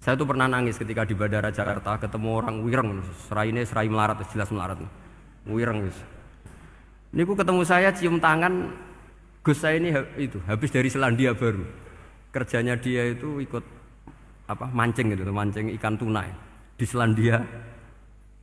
Saya tuh pernah nangis ketika di Bandara Jakarta ketemu orang wireng, serainya serai melarat, jelas melarat. Wireng wis. Niku ketemu saya cium tangan, Gus saya ini itu habis dari Selandia Baru. Kerjanya dia itu ikut mancing gitu, mancing ikan tuna di Selandia.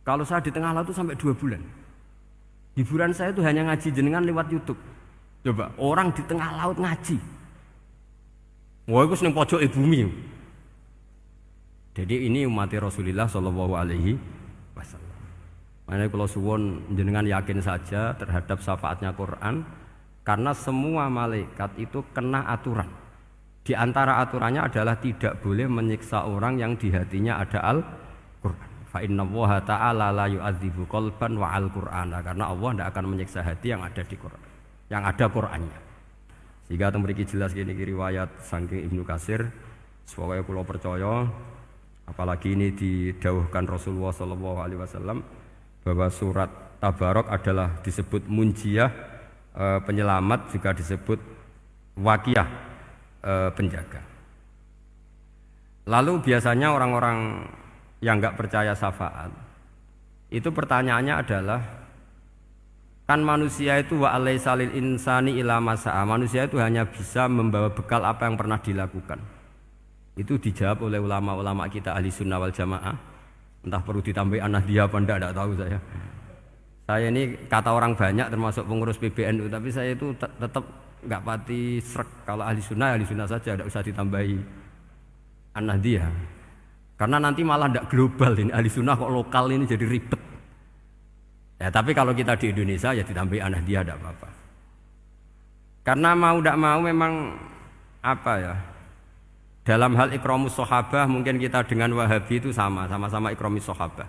Kalau saya di tengah laut itu sampai 2 bulan. Hiburan saya itu hanya ngaji jenengan lewat YouTube. Coba orang di tengah laut ngaji. Wah, itu seneng pojok bumi. Jadi ini umat Rasulullah Shallallahu Alaihi Wasallam. Makanya kalau suwon jenengan yakin saja terhadap syafaatnya Quran, karena semua malaikat itu kena aturan. Di antara aturannya adalah tidak boleh menyiksa orang yang di hatinya ada Al-Quran. Fa inna Allaha ta'ala la yu'adzibu qalban wa al-Qur'ana, karena Allah tidak akan menyiksa hati yang ada di Quran, yang ada Qurannya. Sehingga memiliki jelas gini riwayat saking Ibnu Katsir, supaya kula percaya, apalagi ini didhawuhkan Rasulullah sallallahu alaihi wasallam bahwa surat Tabarok adalah disebut munjiyah, penyelamat, juga disebut waqiyah, penjaga. Lalu biasanya orang-orang yang enggak percaya syafaat itu pertanyaannya adalah, kan manusia itu wa alaisa lil insani ila masa'a, manusia itu hanya bisa membawa bekal apa yang pernah dilakukan. Itu dijawab oleh ulama-ulama kita ahli sunnah wal jamaah. Entah perlu ditambah anahdia apa enggak tahu saya. Saya ini kata orang banyak termasuk pengurus PBNU, tapi saya itu tetap enggak pati srek. Kalau ahli sunnah saja, tidak usah ditambahi anahdia. Karena nanti malah enggak global ini, ahli sunnah kok lokal ini jadi ribet. Ya, tapi kalau kita di Indonesia ya ditambahi anahdia tidak apa-apa. Karena mau tidak mau memang dalam hal ikramus sahabah mungkin kita dengan Wahabi itu sama-sama ikramus sahabah.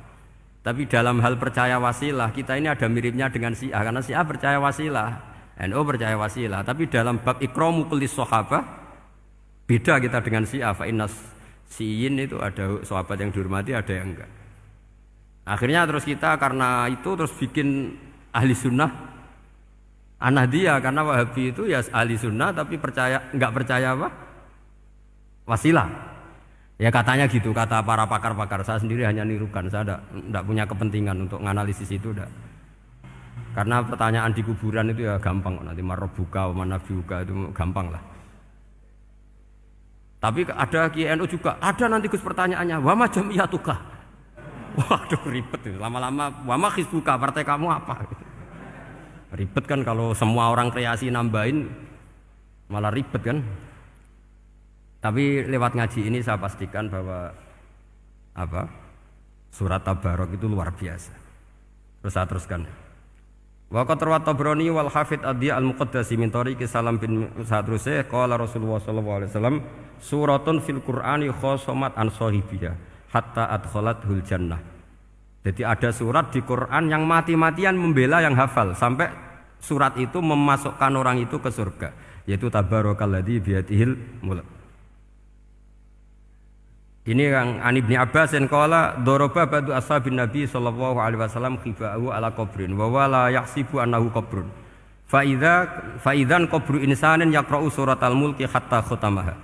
Tapi dalam hal percaya wasilah kita ini ada miripnya dengan Syiah, karena Syiah percaya wasilah, NU percaya wasilah. Tapi dalam bab ikramu kulli sahabah beda kita dengan Syiah. Fa innas Syiin itu ada sahabat yang dihormati, ada yang enggak. Akhirnya terus kita karena itu terus bikin ahli sunnah anahdia, karena Wahabi itu ya ahli sunnah tapi enggak percaya wasilah. Ya katanya gitu, kata para pakar-pakar. Saya sendiri hanya nirukan, saya enggak punya kepentingan untuk menganalisis itu enggak. Karena pertanyaan di kuburan itu ya gampang, nanti marabbuka wa manabiuka itu gampang lah. Tapi ada QNU juga, ada nanti Gus pertanyaannya, wa ma jamiyatuka. Waduh ribet itu, lama-lama wa ma hizbuka, partai kamu apa? Ribet kan kalau semua orang kreasi nambahin malah ribet kan. Tapi lewat ngaji ini saya pastikan bahwa surat Tabarok itu luar biasa. Terus saya teruskan. Wa qad rawat Tabrani wal Hafidz Ad-Diya al-Muqaddasi min tariqi Salam bin Sa'drusih qala Rasulullah sallallahu alaihi wasallam suratun fil Qur'ani khosomat an sahibiha hatta adkhalathul jannah. Jadi ada surat di Quran yang mati-matian membela yang hafal sampai surat itu memasukkan orang itu ke surga, yaitu Tabarakalladzi biyadihil mulk. Ini yang An Ibnu Abbas yang qala daraba ba'du ashabin Nabi sallallahu alaihi wasallam khifa'u ala qabrin wa wala yahsibu annahu qabrun. Fa idzan qabru insanin yaqra'u suratal mulki hatta khatamaha.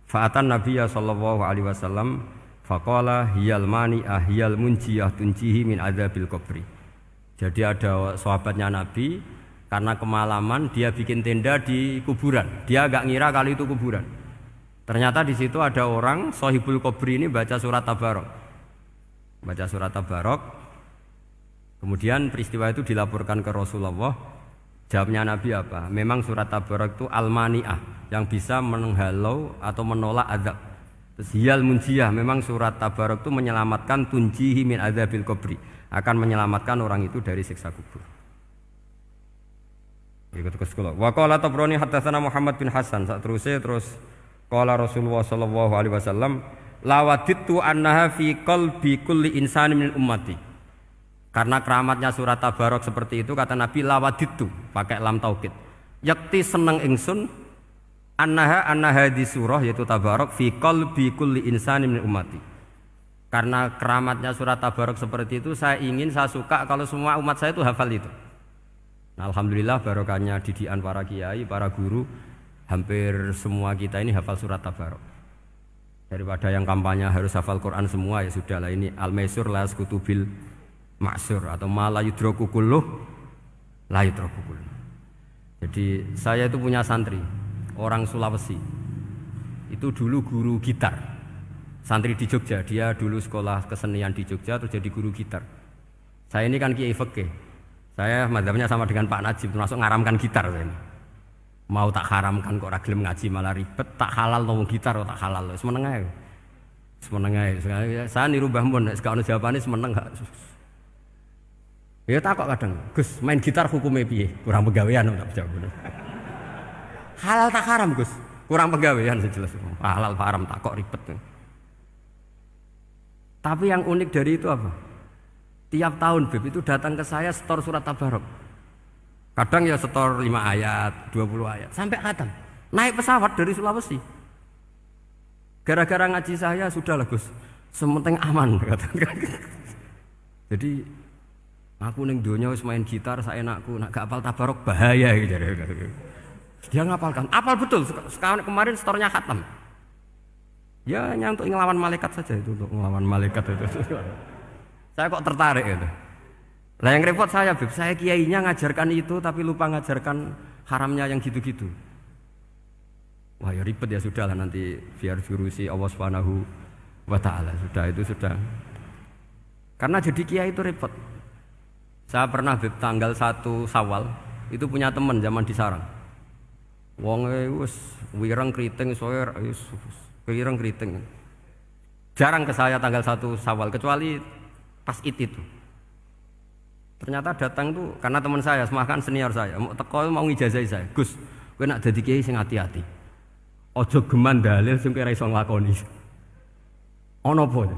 Fa atan Nabiyya sallallahu alaihi wasallam faqala hiyal mani'ah hiyal munjiyah tunjihi min adzabil qabri. Jadi ada sahabatnya Nabi, karena kemalaman dia bikin tenda di kuburan. Dia enggak ngira kalau itu kuburan. Ternyata di situ ada orang Shahibul Qabri ini baca surat Tabarok. Baca surat Tabarok. Kemudian peristiwa itu dilaporkan ke Rasulullah. Jawabnya Nabi apa? Memang surat Tabarok itu al-mani'ah, yang bisa menghalau atau menolak azab. Terus hiyal munjiyah, memang surat Tabarok itu menyelamatkan tunjihi min adzabil qabri, akan menyelamatkan orang itu dari siksa kubur. Ikut ke sekolah. Wa qala Tabrani haddatsana Muhammad bin Hasan. Terus qala Rasulullah sallallahu alaihi wasallam lawadittu annaha fi qalbi kulli insani min ummati. Karena keramatnya surat Tabarok seperti itu, kata Nabi lawadittu pakai lam taukid. Yakti seneng ingsun annaha di surah yaitu Tabarok fi qalbi kulli insani min ummati. Karena keramatnya surat Tabarok seperti itu, saya suka kalau semua umat saya itu hafal itu. Nah, alhamdulillah barokahnya didikan para kiai, para guru, hampir semua kita ini hafal surat Tabarok. Daripada yang kampanye harus hafal Quran semua, ya sudahlah, ini al-maisur la yasqutu bil ma'sur, atau ma la yudraku kulluh la yudraku kulluh. Jadi saya itu punya santri orang Sulawesi. Itu dulu guru gitar. Santri di Jogja, dia dulu sekolah kesenian di Jogja terus jadi guru gitar. Saya ini kan kiai fikih. Saya madzhabnya sama dengan Pak Najib, termasuk ngaramkan gitar saya ini. Mau tak haramkan kok ora gelem ngaji malah ribet, tak halal ngomong gitar kok tak halal. Semeneng ae. Semeneng ae. Saya niru Mbah Mun, nek gak ono jawabane semeneng gak. Ya takok kadang, Gus, main gitar hukumnya piye? Kurang pegawean tak jawab. Halal tak haram, Gus? Kurang pegawean sejelas. Halal haram takok ribet. Tapi yang unik dari itu apa? Tiap tahun Beb itu datang ke saya setor surat Tabarok. Kadang ya setor 5 ayat, 20 ayat, sampai khatam. Naik pesawat dari Sulawesi. Gara-gara ngaji saya, sudahlah Gus, sementing aman. Jadi, aku ning donya wis main gitar saenakku, nak gak apal Tabarok bahaya gitu. Dia ngapalkan, apal betul. Sekarang kemarin setornya khatam. Ya hanya untuk ngelawan malaikat saja itu, untuk ngelawan malaikat itu. Saya kok tertarik gitu. Lah yang repot saya, Beb, saya kiainya ngajarkan itu tapi lupa ngajarkan haramnya yang gitu-gitu. Wah ya ribet ya, sudahlah nanti biar diurusi Allah Subhanahu wa taala. Sudah itu sudah. Karena jadi kiai itu repot. Saya pernah Beb tanggal 1 Syawal itu punya teman zaman di Sarang. Wonge wis wireng kriting soe wis wireng kriting. Jarang ke saya tanggal 1 Syawal kecuali pas itu. Ternyata datang tuh karena teman saya, semakan senior saya, teko mau ngijazahi saya. Gus, kowe nak dadi kiai sing hati-hati. Aja geman dalil sing kowe ora iso nglakoni. Ono apa?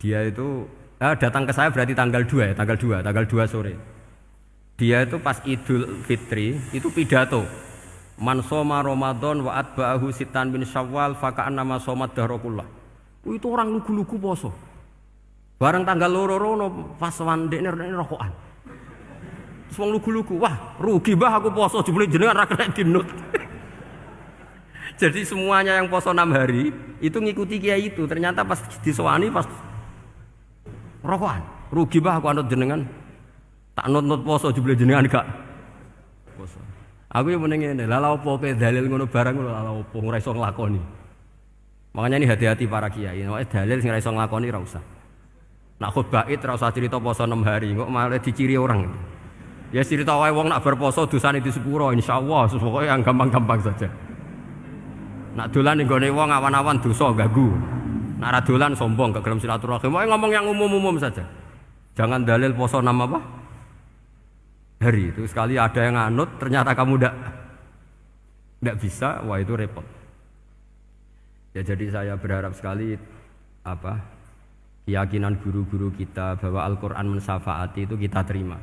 Dia itu datang ke saya berarti tanggal 2 ya, tanggal 2 sore. Dia itu pas Idul Fitri itu pidato. Man shoma Ramadan wa atba'ahu sitan bin Syawal fa ka'annama shoma dahrakullah. Itu orang lugu-lugu poso. Bareng tanggal loro-loro pas wandekne rokokan. Wong lugu-lugu, wah rugi Mbah aku poso jebule jenengan ra kena dinut. Jadi semuanya yang poso 6 hari itu ngikuti kiai itu. Ternyata pas disowani pas rokokan. Rugi Mbah aku anut jenengan. Tak nut-nut poso jebule jenengan gak poso. Aku yang mending ngene, lha opo kowe dalil ngono barang ngono lha opo ora iso nglakoni. Makanya ini hati-hati para kiai, nek dalil sing ora iso nglakoni ora usah. Nak khutbah Id ora usah cerita poso 6 hari, kok malah diciri orang. Ya cerita wae wong nak berposo dosane di sepuro insyaallah, pokoke yang gampang-gampang saja. Nak dolan ning gone wong awan-awan dosa ganggu. Nak ra dolan sombong gak gelem silaturahim. Pokoke ngomong yang umum-umum saja. Jangan dalil poso 6 apa? Hari itu sekali ada yang nganut ternyata kamu ndak bisa, wah itu repot. Ya jadi saya berharap sekali keyakinan guru-guru kita bahwa Al-Quran mensafaati itu kita terima.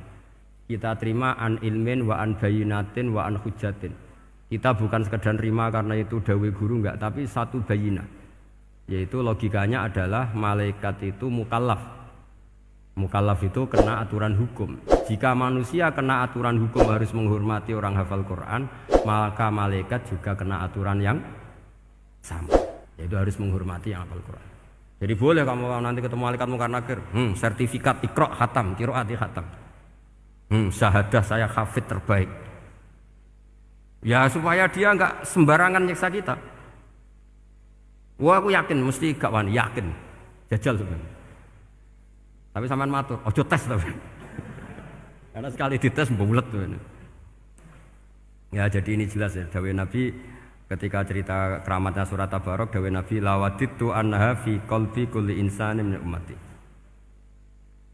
Kita terima an ilmin wa an bayinatin wa an hujatin. Kita bukan sekedar terima karena itu dawai guru enggak, tapi satu bayina. Yaitu logikanya adalah malaikat itu mukallaf. Mukallaf itu kena aturan hukum. Jika manusia kena aturan hukum harus menghormati orang hafal Quran, maka malaikat juga kena aturan yang sama. Yaitu harus menghormati yang hafal Quran. Jadi boleh kamu nanti ketemu malaikat mungkar nakir, sertifikat Iqra khatam, qiraati khatam. Syahadah saya hafid terbaik. Ya supaya dia enggak sembarangan nyiksa kita. Wah aku yakin mesti gak wani, yakin. Jajal sebenarnya. Tapi sampean matur, ojo tes tapi. Karena sekali dites bulet tuh. Ya jadi ini jelas ya dawuh Nabi ketika cerita keramatnya surat Tabarok, dawuh Nabi lawaditu annaha fi qalbi kulli insanin min ummati.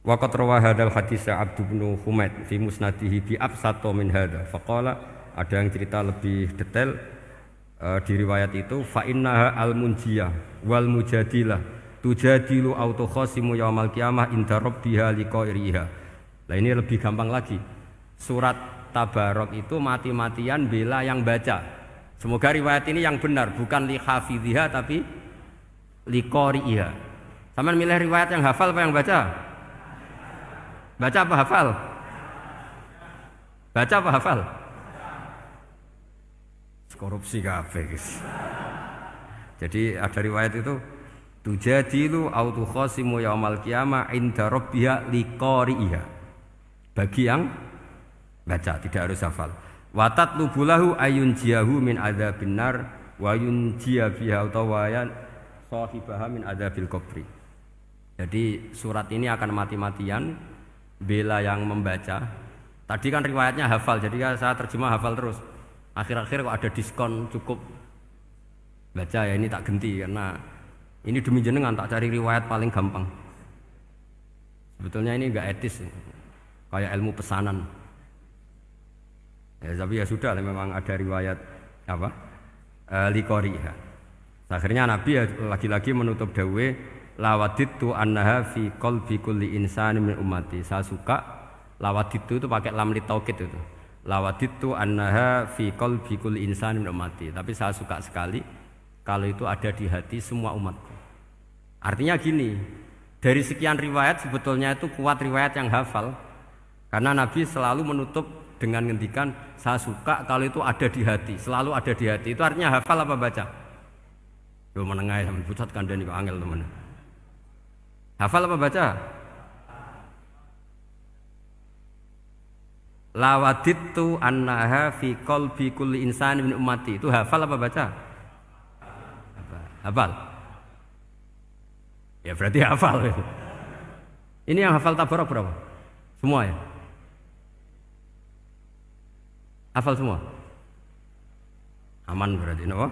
Wa qad rawa hadzal hadits Abd bin Humaid fi musnadihi bi absato min hadza. Faqala ada yang cerita lebih detail di riwayat itu fa innaha al munjiyah wal mujadilah tujadilu auto khasimu yaumal qiyamah inda rabbiha liqairiha. Nah ini lebih gampang lagi. Surat Tabarok itu mati-matian bela yang baca. Semoga riwayat ini yang benar, bukan li hafidhiha tapi li qari'iha. Sampeyan milih riwayat yang hafal apa yang baca? Baca apa hafal? Baca apa hafal? Korupsi kabeh, guys. Jadi ada riwayat itu tujadilu au tukhasimu yaumal qiyamah inda rabbiha liqari'iha. Bagi yang baca tidak harus hafal. Wa tatlubu lahu ayunjiyahu min adzabin nar wa yunjiya biha utawayan sahibaha min adzabil qabri. Jadi surat ini akan mati-matian bela yang membaca. Tadi kan riwayatnya hafal, jadi saya terjemah hafal terus. Akhir-akhir kok ada diskon cukup baca ya ini tak ganti karena ini demi jenengan tak cari riwayat paling gampang. Sebetulnya ini enggak etis, kayak ilmu pesanan. Ya, tapi ya sudah, memang ada riwayat apa? Liqariha. Akhirnya Nabi ya lagi-lagi menutup dawe lawaditu annaha fi qalbi kulli insani min ummati. Saya suka lawaditu itu pakai lam li taukid itu. Lawaditu annaha fi qalbi kulli insani min ummati. Tapi saya suka sekali kalau itu ada di hati semua umatku. Artinya gini, dari sekian riwayat sebetulnya itu kuat riwayat yang hafal. Karena Nabi selalu menutup dengan ngendikan saya suka kalau itu ada di hati, selalu ada di hati. Itu artinya hafal apa baca? Yo menengah sampeyan pucat kandhani kok angel temen. Hafal apa baca? Lawaditu annaha fi qalbi kulli insani min ummati. Itu hafal apa baca? Hafal. Ya berarti hafal. Ini yang hafal tabarok berapa? Semua ya? Hafal semua? Aman berarti, no?